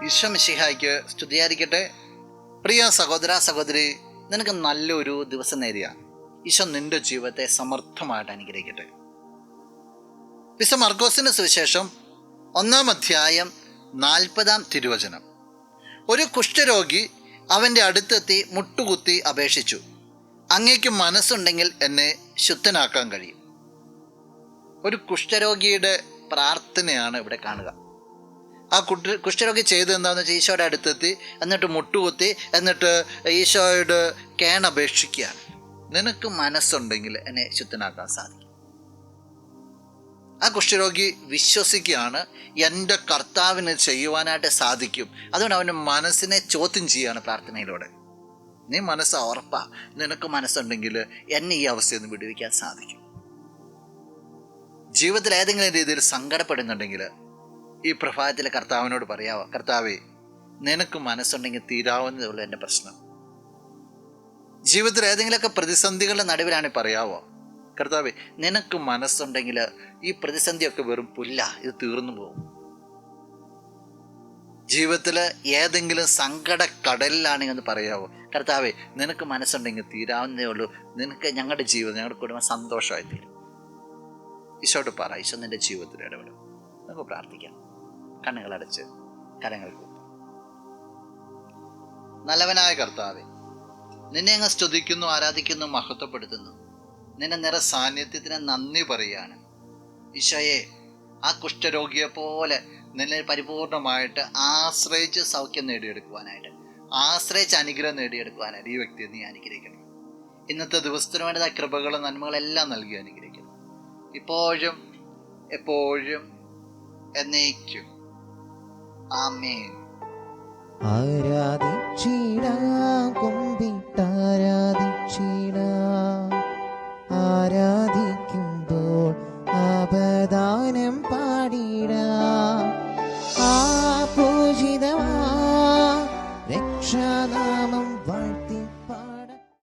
ഈശോ മിശിഹായ്ക്ക് സ്തുതിയായിരിക്കട്ടെ. പ്രിയ സഹോദര സഹോദരി, നിനക്ക് നല്ലൊരു ദിവസം നേരിയ ഈശോ നിന്റെ ജീവിതത്തെ സമർത്ഥമായിട്ട് അനുഗ്രഹിക്കട്ടെ. വിശുദ്ധ മർക്കോസിന്റെ സുവിശേഷം 1-ാം അധ്യായം 40-ാം തിരുവചനം. ഒരു കുഷ്ഠരോഗി അവൻ്റെ അടുത്തെത്തി മുട്ടുകുത്തി അപേക്ഷിച്ചു, അങ്ങേക്ക് മനസ്സുണ്ടെങ്കിൽ എന്നെ ശുദ്ധനാക്കാൻ കഴിയും. ഒരു കുഷ്ഠരോഗിയുടെ പ്രാർത്ഥനയാണ് ഇവിടെ കാണുക. ആ കുഷ്ഠരോഗി ചെയ്ത് എന്താണെന്ന് വെച്ചാൽ ഈശോയുടെ അടുത്തെത്തി, എന്നിട്ട് മുട്ടുകുത്തി, എന്നിട്ട് ഈശോയോട് കേണപേക്ഷിക്കുകയാണ്, നിനക്ക് മനസ്സുണ്ടെങ്കിൽ എന്നെ ശുദ്ധനാക്കാൻ സാധിക്കും. ആ കുഷ്ഠരോഗി വിശ്വസിക്കുകയാണ്, എൻ്റെ കർത്താവിന് ചെയ്യുവാനായിട്ട് സാധിക്കും. അതുകൊണ്ട് അവൻ്റെ മനസ്സിനെ ചോദ്യം ചെയ്യുകയാണ് പ്രാർത്ഥനയിലൂടെ. നീ മനസ്സ് ഉറപ്പാ, നിനക്ക് മനസ്സുണ്ടെങ്കിൽ എന്നെ ഈ അവസ്ഥയിൽ നിന്ന് വിടുവിക്കാൻ സാധിക്കും. ജീവിതത്തിൽ ഏതെങ്കിലും രീതിയിൽ സങ്കടപ്പെടുന്നുണ്ടെങ്കിൽ ഈ പ്രഭാതത്തിൽ കർത്താവിനോട് പറയാവോ, കർത്താവേ, നിനക്ക് മനസ്സുണ്ടെങ്കിൽ തീരാവുന്നതേ ഉള്ളൂ എൻ്റെ പ്രശ്നം. ജീവിതത്തിൽ ഏതെങ്കിലുമൊക്കെ പ്രതിസന്ധികളുടെ നടുവിലാണ് പറയാവോ, കർത്താവേ, നിനക്ക് മനസ്സുണ്ടെങ്കിൽ ഈ പ്രതിസന്ധിയൊക്കെ വെറും പുല്ല, ഇത് തീർന്നു പോകും. ജീവിതത്തിൽ ഏതെങ്കിലും സങ്കട കടലിലാണെങ്കിൽ പറയാവോ, കർത്താവേ, നിനക്ക് മനസ്സുണ്ടെങ്കിൽ തീരാവുന്നതേ ഉള്ളൂ, നിനക്ക് ഞങ്ങളുടെ ജീവിതം, ഞങ്ങളുടെ കുടുംബം സന്തോഷമായി തീരും. ഈശോട് പറ, ഈശോ നിൻ്റെ ജീവിതത്തിൽ ഇടപെടും. നമുക്ക് പ്രാർത്ഥിക്കാം. കണ്ണുകളടച്ച് കരങ്ങൾ കൂപ്പി. നല്ലവനായ കർത്താവേ, നിന്നെ അങ്ങ് സ്തുതിക്കുന്നു, ആരാധിക്കുന്നു, മഹത്വപ്പെടുത്തുന്നു. നിന്റെ നിറ സാന്നിധ്യത്തിന് നന്ദി പറയുകയാണ്. ഈശോയെ, ആ കുഷ്ഠരോഗിയെ പോലെ നിന്നെ പരിപൂർണമായിട്ട് ആശ്രയിച്ച് സൗഖ്യം നേടിയെടുക്കുവാനായിട്ട്, ആശ്രയിച്ച് അനുഗ്രഹം നേടിയെടുക്കുവാനായിട്ട് ഈ വ്യക്തിയെ നീ അനുഗ്രഹിക്കണം. ഇന്നത്തെ ദിവസത്തിന് വേണ്ടത് കൃപകളും നന്മകളെല്ലാം നൽകി അനുഗ്രഹിക്കണം, ഇപ്പോഴും എപ്പോഴും എന്നേക്കും. ആമേൻ. ആരാധിക്കുമ്പോൾ അപദാനം പാടിടാം. ആ പൂജിതമാ രക്ഷാ